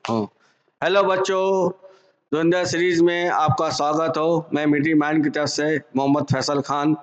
हाँ। हेलो बच्चों, धुरंधर सीरीज में आपका स्वागत हो। मैं मीडिया माइंड की तरफ से मोहम्मद फैसल खान।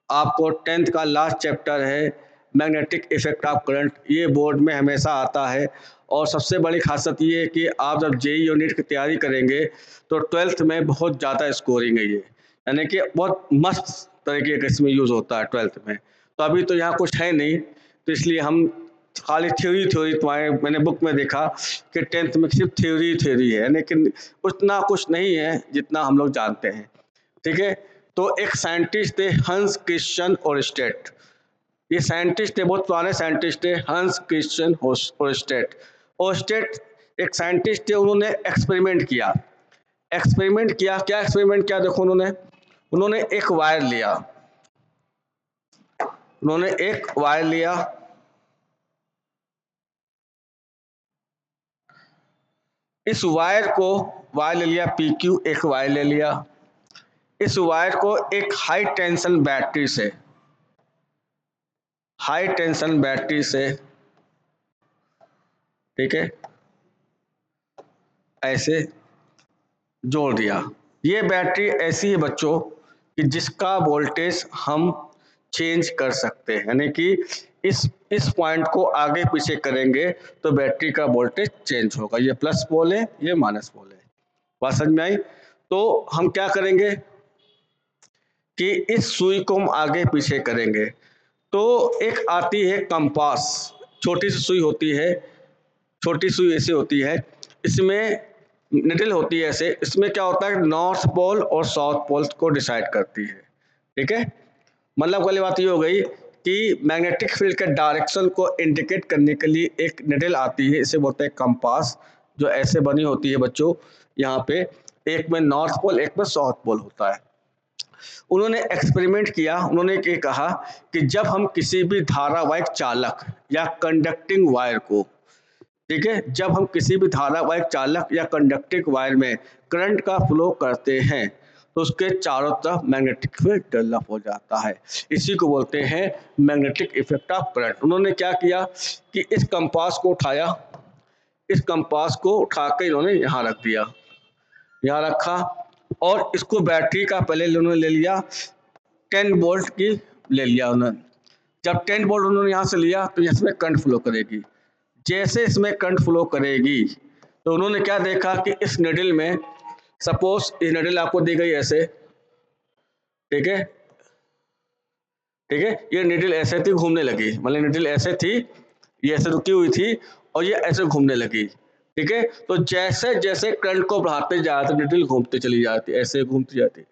आपको 10th का लास्ट चैप्टर है मैग्नेटिक इफेक्ट ऑफ करंट। ये बोर्ड में हमेशा आता है और सबसे बड़ी खासियत ये है कि आप जब जेईई यूनिट की तैयारी करेंगे तो 12th में बहुत ज़्यादा स्कोरिंग है ये, यानी कि बहुत मस्त तरीके का इसमें यूज़ होता है 12th में। तो अभी तो यहाँ कुछ है नहीं, तो इसलिए हम खाली थ्योरी तुम्हारे मैंने बुक में देखा कि 10th में सिर्फ थ्योरी है, लेकिन उतना कुछ नहीं है जितना हम लोग जानते हैं। ठीक है, तो एक साइंटिस्ट थे हंस क्रिश्चियन ओरस्टेड। ये साइंटिस्ट थे, बहुत पुराने साइंटिस्ट थे, हंस क्रिश्चियन ओरस्टेड। ओरस्टेड एक साइंटिस्ट थे, उन्होंने एक्सपेरिमेंट किया। क्या एक्सपेरिमेंट किया देखो, उन्होंने एक वायर लिया। इस वायर ले लिया PQ, एक वायर ले लिया। इस वायर को एक हाई टेंशन बैटरी से, ठीक है, ऐसे जोड़ दिया। ये बैटरी ऐसी है बच्चों कि जिसका वोल्टेज हम चेंज कर सकते हैं, यानी कि इस पॉइंट को आगे पीछे करेंगे तो बैटरी का वोल्टेज चेंज होगा। ये प्लस पोल है, ये माइनस पोल है। बात समझ में आई? तो हम क्या करेंगे कि इस सुई को हम आगे पीछे करेंगे तो एक आती है कंपास, छोटी सी सुई होती है, छोटी सुई ऐसे होती है, इसमें निडल होती है ऐसे। इसमें क्या होता है, नॉर्थ पोल और साउथ पोल को डिसाइड करती है। ठीक है, मतलब वाली बात ये हो गई कि मैग्नेटिक फील्ड के डायरेक्शन को इंडिकेट करने के लिए एक निडल आती है, इसे बोलते हैं कंपास, जो ऐसे बनी होती है बच्चों। यहाँ पे एक में नॉर्थ पोल, एक में साउथ पोल होता है। उन्होंने एक्सपेरिमेंट किया। उन्होंने ये कहा कि जब हम किसी भी धारावाहिक चालक या कंडक्टिंग वायर को, ठीक है, जब हम किसी भी धारावाहिक चालक या कंडक्टिंग वायर में करंट का फ्लो करते हैं तो उसके चारों तरफ मैग्नेटिक फील्ड डेवलप हो जाता है। इसी को बोलते हैं मैग्नेटिक इफेक्ट ऑफ करंट। उन्होंने क्या किया कि इस कंपास को उठाया, इस कंपास को उठा के इन्होंने यहाँ रख दिया, यहाँ रखा, और इसको बैटरी का पहले उन्होंने ले लिया 10 वोल्ट की, ले लिया उन्होंने। जब 10 वोल्ट उन्होंने यहाँ से लिया तो इसमें करंट फ्लो करेगी। जैसे इसमें करंट फ्लो करेगी तो उन्होंने क्या देखा कि इस निडल में, सपोज ये निडल आपको दी गई ऐसे, ठीक है, ठीक है, ये निडल ऐसे थी, घूमने लगी, मतलब निडल ऐसे थी, ये ऐसे रुकी हुई थी और ये ऐसे घूमने लगी। ठीक है, तो जैसे जैसे करंट को बढ़ाते जाते निडल घूमते चली जाती, ऐसे घूमती जाती।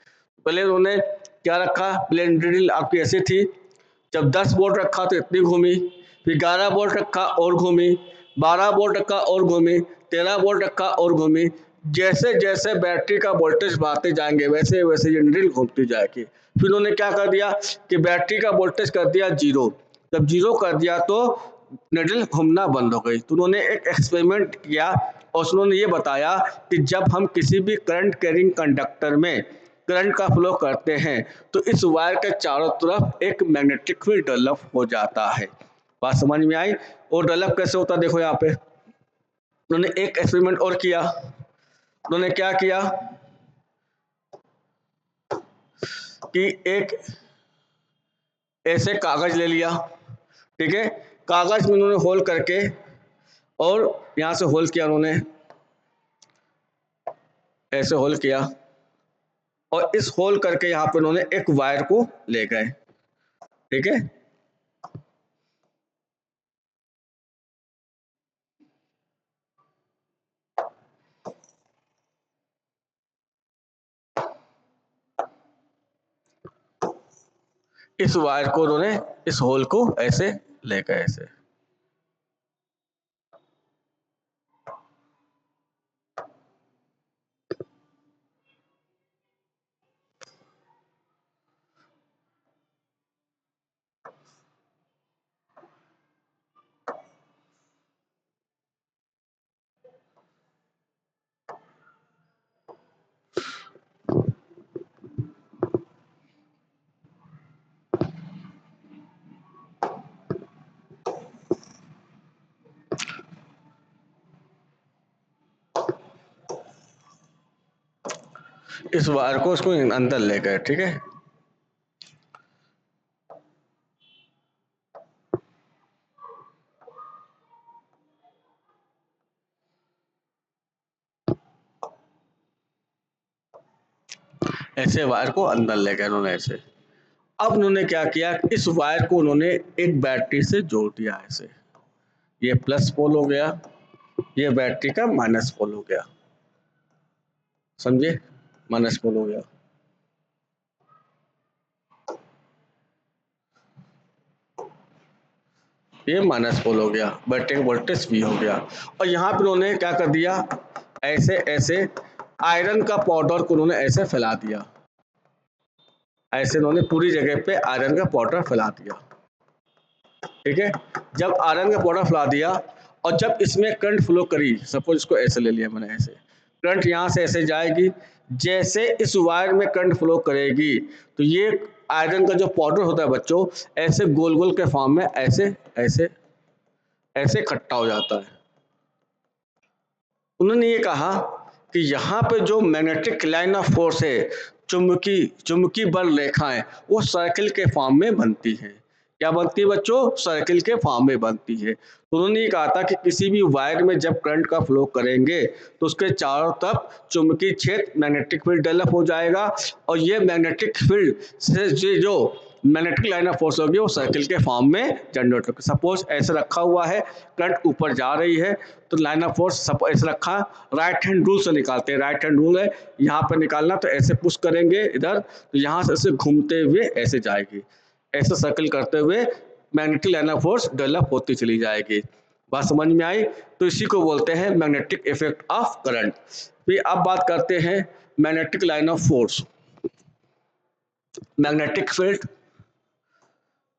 पहले उन्होंने क्या रखा, पहले निडल आपकी ऐसी थी, जब 10 वोल्ट रखा तो इतनी घूमी, फिर 11 वोल्ट रखा और घूमी, 12 वोल्ट रखा और घूमी, 13 वोल्ट रखा और घूमी। जैसे जैसे बैटरी का वोल्टेज बढ़ाते जाएंगे वैसे वैसे ये नीडल घूमती जाएगी। फिर उन्होंने क्या कर दिया कि बैटरी का वोल्टेज कर दिया 0। जब 0 कर दिया तो नीडल घूमना बंद हो गई। तो उन्होंने एक एक्सपेरिमेंट किया और उन्होंने ये बताया कि जब हम किसी भी करंट कैरिंग कंडक्टर में करंट का फ्लो करते हैं तो इस वायर के चारों तरफ एक मैग्नेटिक फील्ड डेवलप हो जाता है। बात समझ में आई? और डेवलप कैसे होता है देखो यहाँ पे। उन्होंने एक एक्सपेरिमेंट और किया। उन्होंने क्या किया कि एक ऐसे कागज ले लिया, ठीक है, कागज में उन्होंने होल करके और यहाँ से होल किया, उन्होंने ऐसे होल किया और इस होल करके यहाँ पे उन्होंने एक वायर को ले गए। ठीक है, इस वायर को उन्होंने इस होल को ऐसे ले गए ऐसे। इस वायर को उसको अंदर ले गए, ठीक है। ऐसे वायर को अंदर ले गए उन्होंने ऐसे। अब उन्होंने क्या किया, इस वायर को उन्होंने एक बैटरी से जोड़ दिया ऐसे। ये प्लस पोल हो गया, ये बैटरी का माइनस पोल हो गया, समझे, माइनस पोल हो गया। ये माइनस पोल हो गया, बैटरी का वोल्टेज V हो गया। और यहाँ पे उन्होंने क्या कर दिया, ऐसे ऐसे आयरन का पाउडर को उन्होंने ऐसे फैला दिया, ऐसे उन्होंने पूरी जगह पे आयरन का पाउडर फैला दिया, ठीक है। जब आयरन का पाउडर फैला दिया और जब इसमें करंट फ्लो करी, सपोज इसको ऐसे ले लिया मैंने, ऐसे करंट यहाँ से ऐसे जाएगी, जैसे इस वायर में करंट फ्लो करेगी तो ये आयरन का जो पाउडर होता है बच्चों, ऐसे गोल गोल के फॉर्म में ऐसे ऐसे ऐसे इकट्ठा हो जाता है। उन्होंने ये कहा कि यहाँ पे जो मैग्नेटिक लाइन ऑफ फोर्स है, चुंबकीय बल रेखाएं, वो सर्किल के फॉर्म में बनती हैं। क्या बनती है बच्चों, सर्किल के फॉर्म में बनती है। तो उन्होंने ये कहा था कि किसी भी वायर में जब करंट का फ्लो करेंगे तो उसके चारों तरफ चुंबकीय क्षेत्र मैग्नेटिक फील्ड डेवलप हो जाएगा, और ये मैग्नेटिक फील्ड से जो मैग्नेटिक लाइन ऑफ फोर्स होगी वो सर्किल के फॉर्म में जनरेट होगी। सपोज ऐसे रखा हुआ है, करंट ऊपर जा रही है तो लाइन ऑफ फोर्स ऐसे रखा, राइट हैंड रूल से निकालते हैं, राइट हैंड रूल है यहाँ पे निकालना, तो ऐसे पुश करेंगे इधर तो यहाँ से ऐसे घूमते हुए ऐसे जाएगी, ऐसे सर्कल करते हुए magnetic line of force develop होती चली जाएगी। बात समझ में आई? तो इसी को बोलते हैं मैग्नेटिक इफेक्ट ऑफ करंट। फिर अब बात करते हैं magnetic line of force. Magnetic field,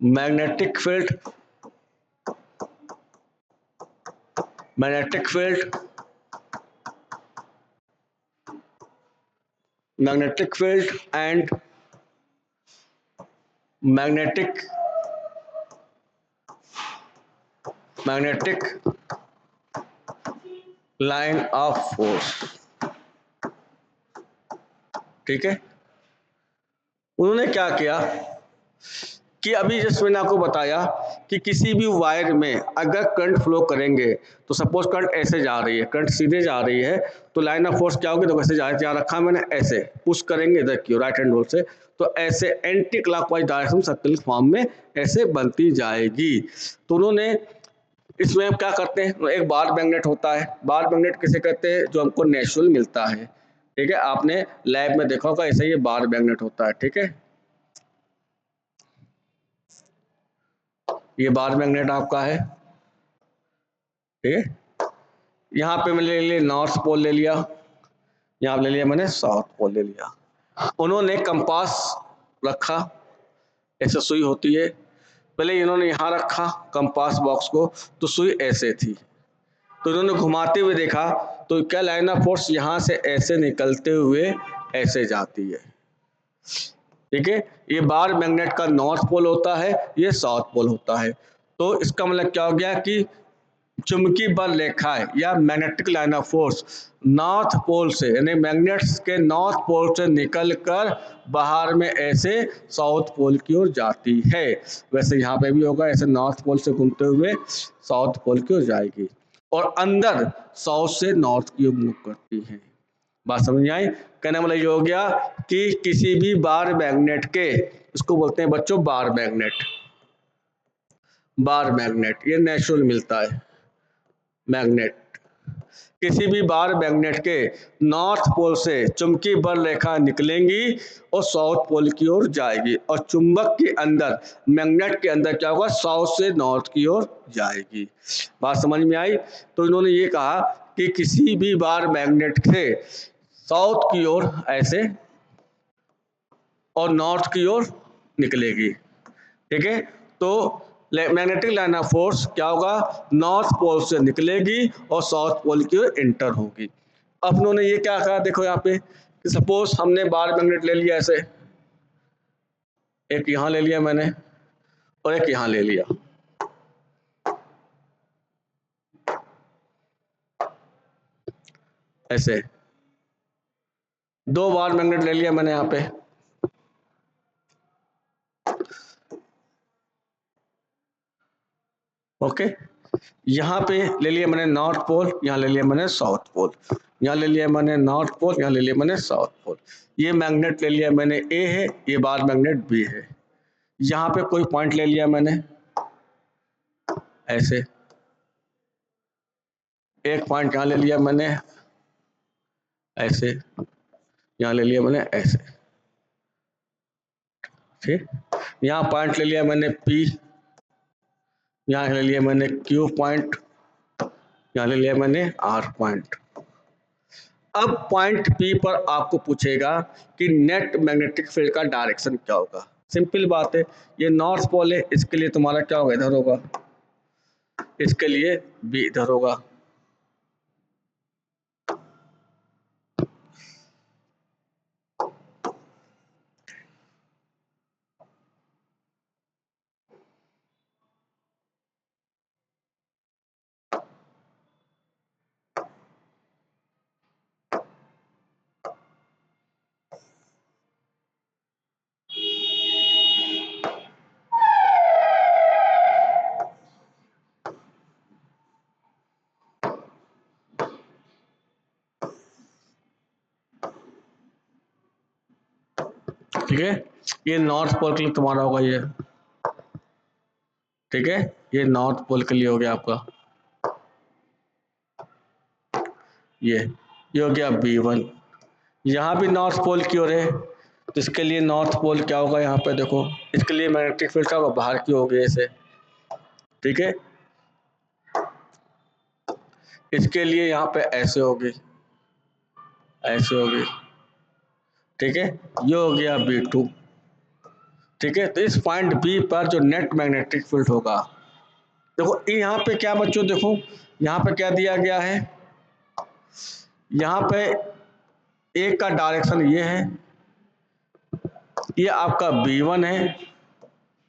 magnetic field, magnetic field, magnetic field and magnetic line of force, ठीक है। उन्होंने क्या किया कि अभी जैसे मैंने आपको बताया कि किसी भी वायर में अगर करंट फ्लो करेंगे तो सपोज करंट ऐसे जा रही है, करंट सीधे जा रही है तो लाइन ऑफ फोर्स क्या होगी, तो वैसे जा रखा है मैंने, ऐसे पुश करेंगे इधर की राइट हैंड रूल से तो ऐसे anti clockwise direction circle form में ऐसे बनती जाएगी। तो उन्होंने इसमें हम क्या करते हैं, एक बार मैग्नेट होता है, बार मैग्नेट किसे कहते हैं, जो हमको नेचुरल मिलता है, ठीक है। आपने लैब में देखा होगा ऐसे ये बार मैग्नेट होता है, ठीक है। ये बार मैग्नेट आपका है, ठीक है। यहाँ पे मैंने ले लिया नॉर्थ पोल ले लिया, यहाँ ले लिया मैंने साउथ पोल ले लिया। उन्होंने कंपास रखा, ऐसे सुई होती है, पहले इन्होंने यहाँ रखा कंपास बॉक्स को तो सुई ऐसे थी, तो इन्होंने घुमाते हुए देखा तो क्या लाइन ऑफ फोर्स यहाँ से ऐसे निकलते हुए ऐसे जाती है, ठीक है। ये बार मैग्नेट का नॉर्थ पोल होता है, ये साउथ पोल होता है। तो इसका मतलब क्या हो गया कि चुंबकीय बल रेखाएं या magnetic line of force north pole से, यानी मैग्नेट्स के नॉर्थ पोल से निकलकर बाहर में ऐसे साउथ पोल की ओर जाती है। वैसे यहाँ पे भी होगा, ऐसे नॉर्थ पोल से घूमते हुए साउथ पोल की ओर जाएगी और अंदर साउथ से नॉर्थ की ओर मूव करती है। बात समझ में आई? कहने वाला ये हो गया कि किसी भी बार मैग्नेट के, इसको बोलते हैं बच्चों बार मैग्नेट, बार मैग्नेट ये नेचुरल मिलता है मैग्नेट। किसी भी बार मैग्नेट के नॉर्थ पोल से चुंबकीय बल रेखा निकलेंगी और साउथ पोल की ओर जाएगी, और चुंबक के अंदर मैग्नेट के अंदर क्या होगा, साउथ से नॉर्थ की ओर जाएगी। बात समझ में आई? तो इन्होंने ये कहा कि किसी भी बार मैग्नेट से साउथ की ओर ऐसे और नॉर्थ की ओर निकलेगी, ठीक है। तो मैग्नेटिक लाइन ऑफ फोर्स क्या होगा, नॉर्थ पोल से निकलेगी और साउथ पोल की ओर एंटर होगी। अब उन्होंने ये क्या कहा, देखो यहाँ पे कि सपोज हमने बार मैग्नेट ले लिया ऐसे, एक यहाँ ले लिया मैंने और एक यहाँ ले लिया, ऐसे 2 बार मैग्नेट ले लिया मैंने यहाँ पे, ओके। यहाँ पे ले लिया मैंने नॉर्थ पोल, यहाँ ले लिया मैंने साउथ पोल, यहाँ ले लिया मैंने नॉर्थ पोल, यहाँ ले लिया मैंने साउथ पोल। ये मैग्नेट ले लिया मैंने ए है, ये बार मैग्नेट बी है। यहाँ पे कोई पॉइंट ले लिया मैंने ऐसे, एक पॉइंट यहाँ ले लिया मैंने ऐसे, यहाँ ले लिया मैंने ऐसे, ठीक। यहाँ पॉइंट ले लिया मैंने P, यहाँ ले लिया मैंने Q पॉइंट, यहाँ ले लिया मैंने R पॉइंट। अब पॉइंट P पर आपको पूछेगा कि नेट मैग्नेटिक फील्ड का डायरेक्शन क्या होगा। सिंपल बात है, ये नॉर्थ पोल है, इसके लिए तुम्हारा क्या होगा, इधर होगा, इसके लिए B इधर होगा। ठीक है, ये नॉर्थ पोल के लिए तुम्हारा होगा ये, ठीक है, ये नॉर्थ पोल के लिए हो गया आपका, ये हो गया B1। यहाँ भी नॉर्थ पोल की ओर है, तो इसके लिए नॉर्थ पोल क्या होगा, यहाँ पे देखो, इसके लिए मैग्नेटिक फील्ड क्या होगा, बाहर की होगी ऐसे, ठीक है। इसके लिए यहाँ पे ऐसे होगी, ऐसे होगी, ठीक है। ये हो गया B2, ठीक है। तो इस पॉइंट B पर जो नेट मैग्नेटिक फील्ड होगा, देखो यहाँ पे क्या बच्चों, देखो यहाँ पे क्या दिया गया है, यहाँ पे एक का डायरेक्शन ये है, ये आपका B1 है,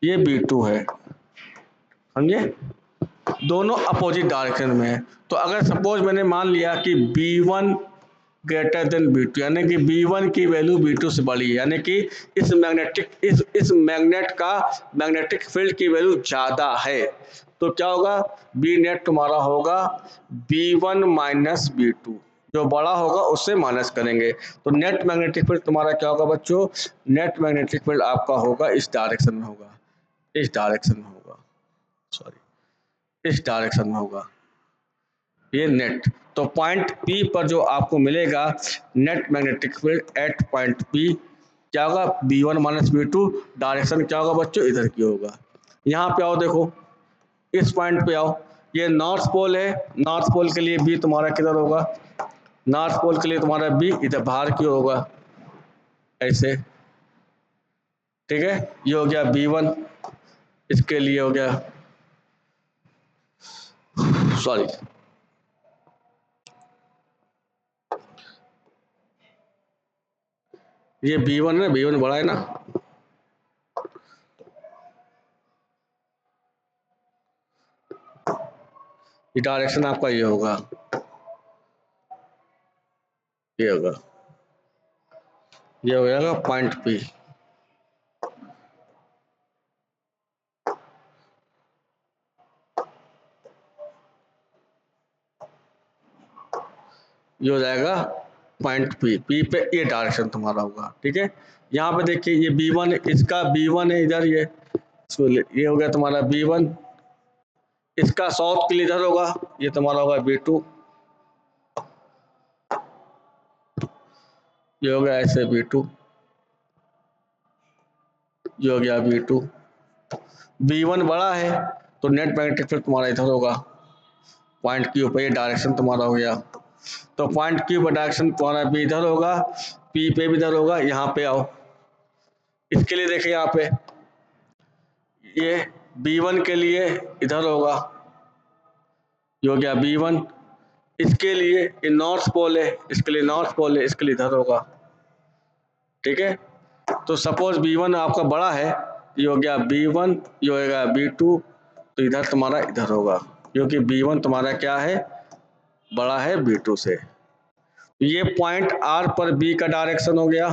ये B2 है, समझे, दोनों अपोजिट डायरेक्शन में है। तो अगर सपोज मैंने मान लिया कि B1 ग्रेटर देन B2, यानी कि B1 की वैल्यू B2 से बड़ी है, यानी कि इस मैग्नेट का मैग्नेटिक फील्ड की वैल्यू ज्यादा है, तो क्या होगा, बी नेट तुम्हारा होगा B1 माइनस B2, जो बड़ा होगा उससे माइनस करेंगे। तो नेट मैग्नेटिक फील्ड तुम्हारा क्या होगा बच्चों, नेट मैग्नेटिक फील्ड आपका होगा इस डायरेक्शन में होगा, इस डायरेक्शन में होगा, सॉरी इस डायरेक्शन में होगा ये नेट। तो पॉइंट P पर जो आपको मिलेगा net magnetic field at point P क्या होगा, B1 माइनस B2, डायरेक्शन क्या होगा बच्चों, इधर की होगा। यहाँ पे आओ, देखो इस पॉइंट पे आओ, ये नॉर्थ पोल है, नॉर्थ पोल के लिए B तुम्हारा किधर होगा, नॉर्थ पोल के लिए तुम्हारा B इधर बाहर की होगा ऐसे, ठीक है। ये हो गया B1, इसके लिए हो गया, सॉरी ये B1 है, B1 बड़ा है ना, ये डायरेक्शन आपका ये होगा, ये होगा, ये हो जाएगा पॉइंट P। ये हो जाएगा पॉइंट P पे ये डायरेक्शन तुम्हारा होगा, ठीक है। यहाँ पे देखिए ये B1 इसका B1 है इधर, ये हो गया तुम्हारा B1, इसका साउथ के लिए इधर होगा, ये तुम्हारा होगा B2, ये हो गया ऐसे B2, ये हो गया B2। B1 बड़ा है तो नेट मैग्नेटिक फील्ड तुम्हारा इधर होगा, पॉइंट Q पे ये डायरेक्शन तुम्हारा हो गया। तो पॉइंट Q पर डायरेक्शन तुम्हारा भी इधर होगा, P पे भी इधर होगा। यहाँ पे आओ, इसके लिए देखिए यहाँ पे ये B1 के लिए इधर होगा, ये हो गया B1, इसके लिए ये नॉर्थ पोल है, इसके लिए नॉर्थ पोल है, इसके लिए इधर होगा, ठीक है। तो सपोज B1 आपका बड़ा है, ये हो गया B1, ये हो गया B2, तो इधर तुम्हारा इधर होगा, क्योंकि B1 तुम्हारा क्या है, बड़ा है B2 से। ये पॉइंट आर पर बी का डायरेक्शन हो गया,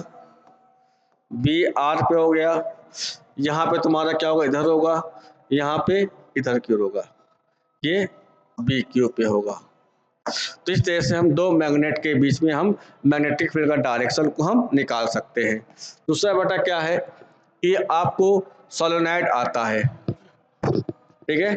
बी आर पे हो गया, यहाँ पे तुम्हारा क्या होगा, इधर होगा, यहाँ पे इधर की ओर होगा, ये बी क्यू पे होगा। तो इस तरह से हम दो मैग्नेट के बीच में हम मैग्नेटिक फील्ड का डायरेक्शन को हम निकाल सकते हैं। दूसरा बेटा क्या है कि आपको सोलेनॉइड आता है, ठीक है,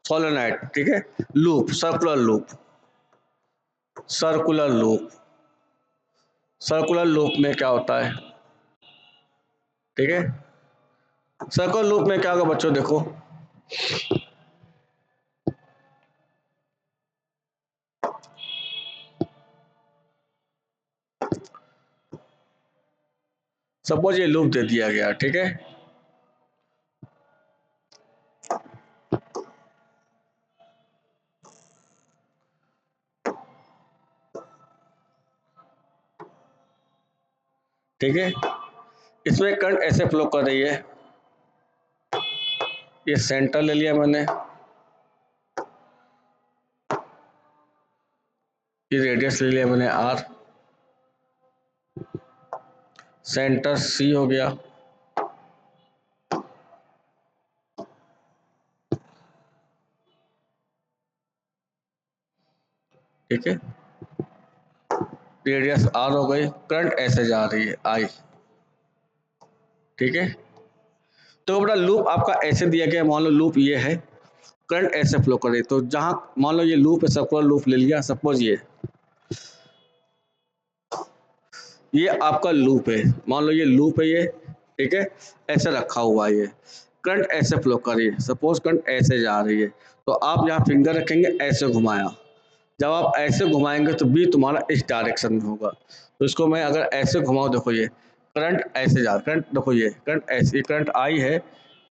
सोलेनॉइड, ठीक है, loop, circular loop, circular loop, circular loop में क्या होता है, ठीक है, सर्कुलर लूप में क्या होगा बच्चों, देखो सपोज ये लूप दे दिया गया, ठीक है, ठीक है, इसमें करंट ऐसे फ्लो कर रही है, ये सेंटर ले लिया मैंने, ये रेडियस ले लिया मैंने आर, सेंटर सी हो गया, ठीक है, रेडियस आर हो गई, करंट ऐसे जा रही है आई, ठीक है। तो बेटा लूप आपका ऐसे दिया गया, मान लो लूप ये है, करंट ऐसे फ्लो करे, तो जहां मान लो ये लूप है, सर्कुलर लूप ले लिया, सपोज ये आपका लूप है, मान लो ये लूप है ये, ठीक है, ऐसे रखा हुआ है, ये करंट ऐसे फ्लो कर रही है, सपोज करंट ऐसे जा रही है, तो आप यहाँ फिंगर रखेंगे, ऐसे घुमाया, जब आप ऐसे घुमाएंगे तो बी तुम्हारा इस डायरेक्शन में होगा, तो इसको मैं अगर ऐसे घुमाऊं, देखो ये करंट ऐसे जा, करंट देखो ये करंट ऐसे, करंट आई है,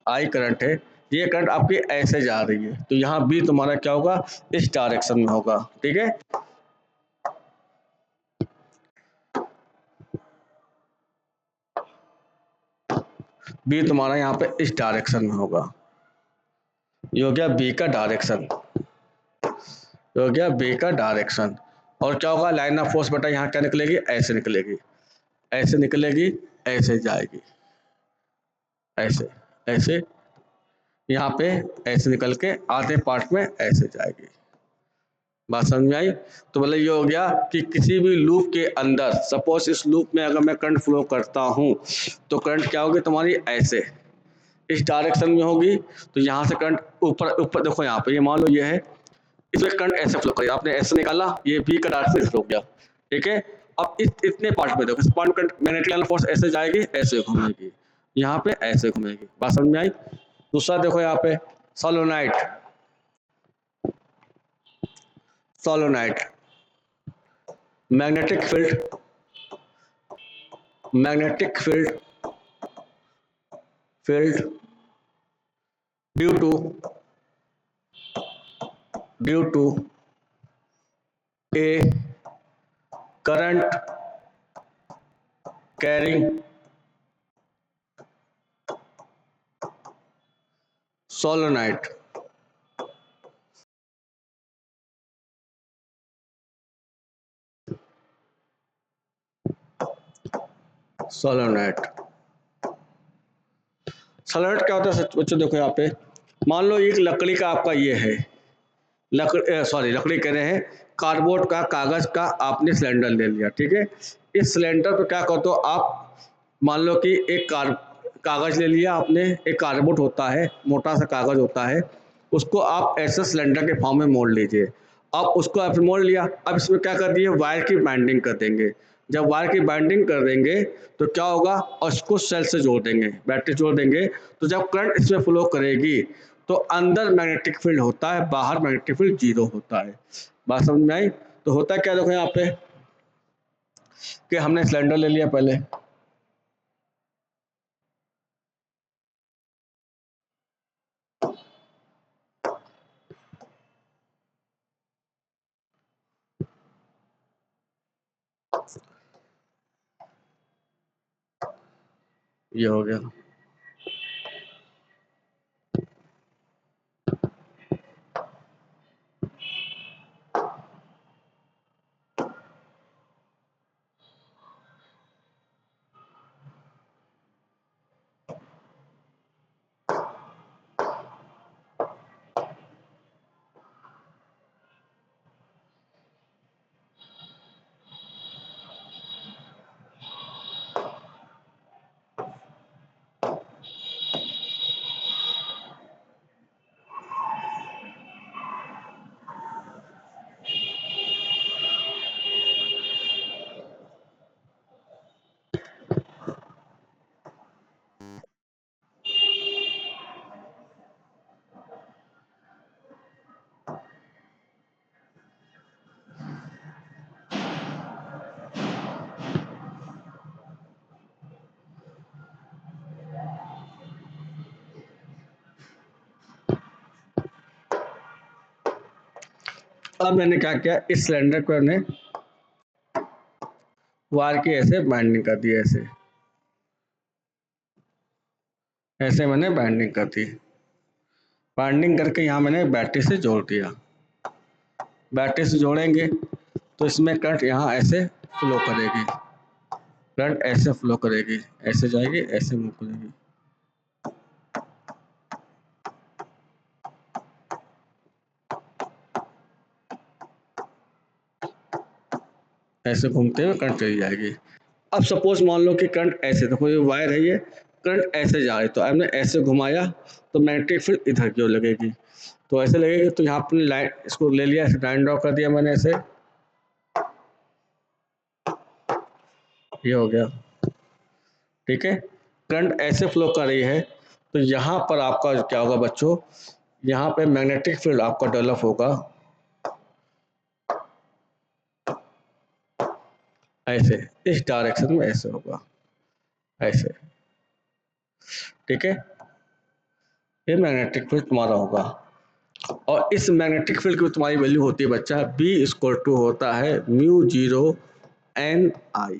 आई करंट है, ये करंट आपकी ऐसे जा रही है, तो यहाँ बी तुम्हारा क्या होगा, इस डायरेक्शन में होगा, ठीक है, बी तुम्हारा यहाँ पे इस डायरेक्शन में होगा, ये हो गया बी का डायरेक्शन, हो गया बी का डायरेक्शन। और क्या होगा, लाइन ऑफ फोर्स बेटा यहाँ क्या निकलेगी, ऐसे निकलेगी, ऐसे निकलेगी, ऐसे जाएगी, ऐसे ऐसे, यहाँ पे ऐसे निकल के आधे पार्ट में ऐसे जाएगी, बात समझ में आई। तो मतलब ये हो गया कि किसी भी लूप के अंदर, सपोज इस लूप में अगर मैं करंट फ्लो करता हूँ, तो करंट क्या होगी तुम्हारी, ऐसे इस डायरेक्शन में होगी, तो यहाँ से करंट ऊपर ऊपर देखो, यहाँ पे ये मान लो ये है, इसमें करंट ऐसे फ्लो करेगा, आपने ऐसे निकाला, ये बी का डायरेक्शन फ्लो गया, ठीक है। अब इतने पार्ट में देखो, इस पार्ट में मैग्नेटिक फोर्स ऐसे जाएगी, ऐसे घूमेगी, यहाँ पे ऐसे घूमेगी, बात समझ में आई। दूसरा देखो यहाँ पे solenoid, solenoid, magnetic field, magnetic field, field due to, due to a current carrying solenoid, solenoid, solenoid क्या होता है बच्चों, देखो यहाँ पे मान लो एक लकड़ी का आपका ये है, लकड़ी कह रहे हैं, कार्डबोर्ड का, कागज का आपने सिलेंडर ले लिया, ठीक है, इस सिलेंडर पे क्या करते हो आप, मान लो कि एक कागज ले लिया आपने, एक कार्डबोर्ड होता है, मोटा सा कागज होता है, उसको आप ऐसे सिलेंडर के फॉर्म में मोड़ लीजिए, अब उसको आपने मोड़ लिया, अब इसमें क्या कर दिए, वायर की बाइंडिंग कर देंगे, जब वायर की बाइंडिंग कर देंगे तो क्या होगा, और इसको सेल से जोड़ देंगे, बैटरी जोड़ देंगे, तो जब करंट इसमें फ्लो करेगी तो अंदर मैग्नेटिक फील्ड होता है, बाहर मैग्नेटिक फील्ड जीरो होता है, बात समझ में आई। तो होता क्या, देखो यहाँ पे कि हमने सिलेंडर ले लिया पहले, ये हो गया, अब मैंने क्या किया, इस सिलेंडर को मैंने वायर की ऐसे बाइंडिंग कर दी, ऐसे ऐसे मैंने बाइंडिंग कर दी। बाइंडिंग करके यहाँ मैंने बैटरी से जोड़ दिया। बैटरी से जोड़ेंगे तो इसमें करंट यहाँ ऐसे फ्लो करेगी, करंट ऐसे फ्लो करेगी, ऐसे जाएगी, ऐसे मूव करेगी। ऐसे घूमते हुए करंट चली जाएगी। अब सपोज मान लो कि करंट ऐसे, देखो ये वायर है, ये करंट ऐसे जा रही, तो हमने ऐसे घुमाया तो मैग्नेटिक फील्ड इधर की ओर लगेगी, तो ऐसे लगेगी। तो यहाँ अपनी लाइन इसको ले लिया, ऐसे लाइन ड्रॉ कर दिया मैंने, ऐसे ये हो गया। ठीक है, करंट ऐसे फ्लो कर रही है, तो यहाँ पर आपका क्या होगा बच्चों, यहाँ पे मैग्नेटिक फील्ड आपका डेवलप होगा ऐसे, इस डायरेक्शन में ऐसे होगा, ऐसे। ठीक है, ये मैग्नेटिक फील्ड तुम्हारा होगा। और इस मैग्नेटिक फील्ड की तुम्हारी वैल्यू होती है बच्चा, B इक्वल टू होता है म्यू जीरो एन आई।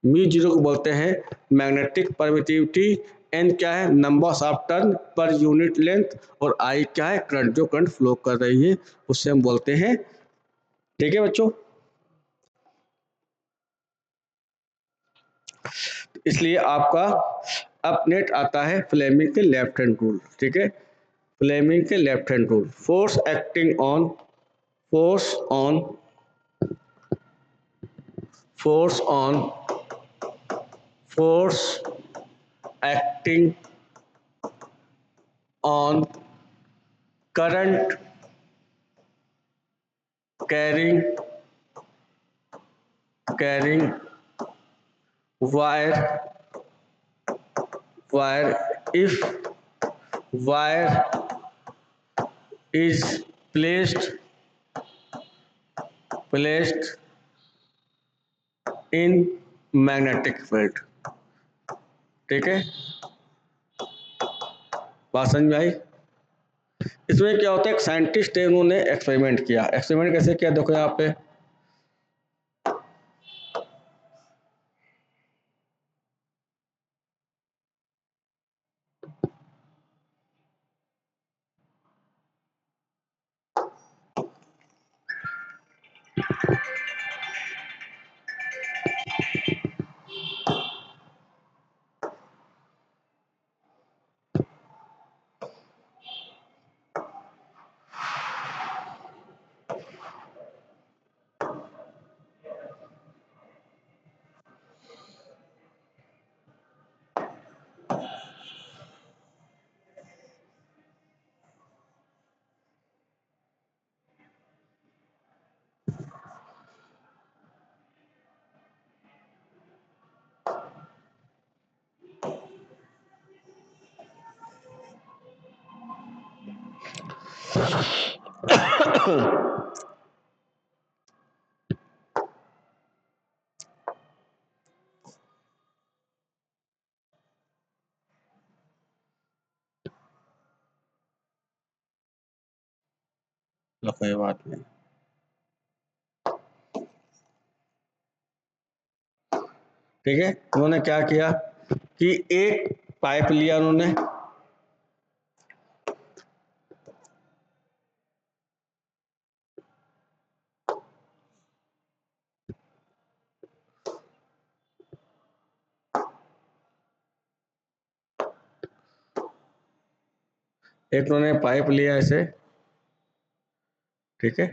म्यू जीरो को बोलते हैं मैग्नेटिक परमिटिविटी, एन क्या है, number of turn per unit length, और आई क्या है, करंट, जो करंट फ्लो कर रही है उससे हम बोलते हैं। ठीक है बच्चों, इसलिए आपका अब नेट आता है फ्लेमिंग के लेफ्ट हैंड रूल। ठीक है, फ्लेमिंग के left hand rule, force acting on, force on, force on, force acting on current carrying, carrying wire, wire, if wire is placed, placed in magnetic field। ठीक है, बात समझ में आई। इसमें क्या होता है, एक साइंटिस्ट है, उन्होंने एक्सपेरिमेंट किया। एक्सपेरिमेंट कैसे किया, देखो यहाँ पे कोई बात नहीं। ठीक है, उन्होंने क्या किया कि एक पाइप लिया उन्होंने, एक उन्होंने पाइप लिया ऐसे। ठीक है,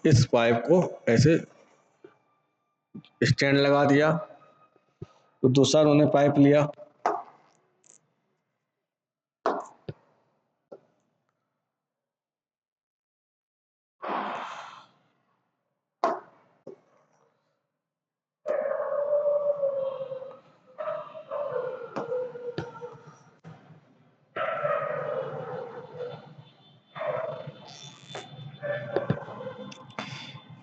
इस पाइप को ऐसे स्टैंड लगा दिया, तो दूसरा उन्होंने पाइप लिया,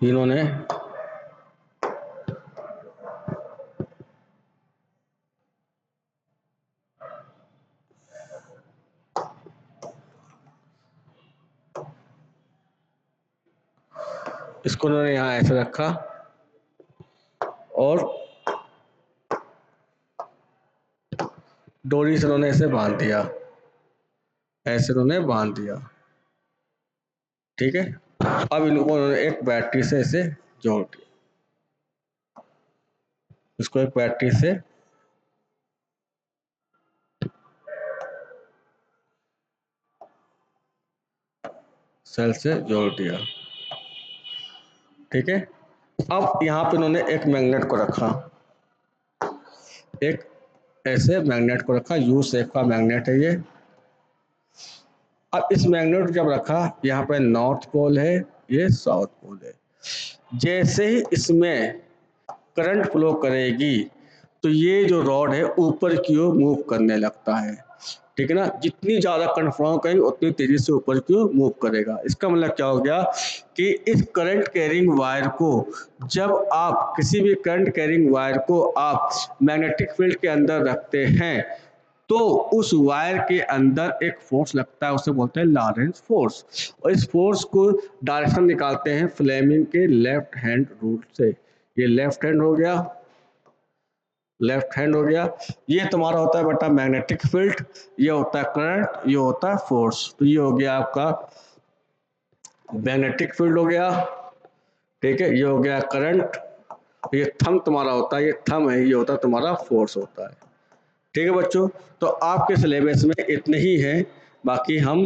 इन्होंने इसको उन्होंने यहाँ ऐसे रखा और डोरी से उन्होंने ऐसे बांध दिया, ऐसे उन्होंने बांध दिया। ठीक है, अब इनको उन्होंने एक बैटरी से ऐसे जोड़ दिया, इसको एक बैटरी से सेल से जोड़ दिया। ठीक है, अब यहाँ पे उन्होंने एक मैग्नेट को रखा, एक ऐसे मैग्नेट को रखा, यू शेप का मैग्नेट है ये। अब इस मैग्नेट को जब रखा, यहाँ पे नॉर्थ पोल है, ये साउथ पोल है। जैसे ही इसमें करंट फ्लो करेगी तो ये जो रॉड है ऊपर की ओर मूव करने लगता है। ठीक है ना, जितनी ज्यादा करंट फ्लो करेगी उतनी तेजी से ऊपर की ओर मूव करेगा। इसका मतलब क्या हो गया कि इस करंट कैरिंग वायर को जब आप किसी भी करंट कैरिंग वायर को आप मैग्नेटिक फील्ड के अंदर रखते हैं तो उस वायर के अंदर एक फोर्स लगता है, उसे बोलते हैं लॉरेंस फोर्स। और इस फोर्स को डायरेक्शन निकालते हैं फ्लेमिंग के लेफ्ट हैंड रूल से। ये लेफ्ट हैंड हो गया, लेफ्ट हैंड हो गया। ये तुम्हारा होता है बेटा मैग्नेटिक फील्ड, ये होता है करंट, ये होता है फोर्स। तो ये हो गया आपका मैग्नेटिक फील्ड हो गया। ठीक है, ये हो गया करंट, ये थंब तुम्हारा होता है, ये थंब है, ये होता है तुम्हारा फोर्स होता है। ठीक है बच्चों, तो आपके सिलेबस में इतने ही हैं। बाकी हम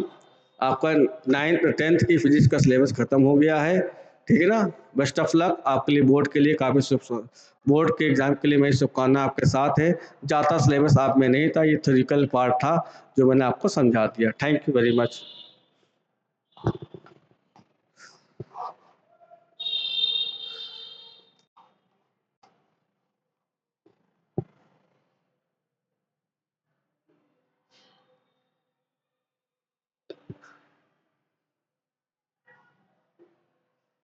आपका 9th 10th की फिजिक्स का सिलेबस खत्म हो गया है। ठीक है ना, बेस्ट ऑफ लक आपके लिए, बोर्ड के लिए काफ़ी शुभ, बोर्ड के एग्जाम के लिए मेरी शुभकामना आपके साथ है। ज़्यादा सिलेबस आप में नहीं था, ये थ्योरिकल पार्ट था जो मैंने आपको समझा दिया। Thank you very much.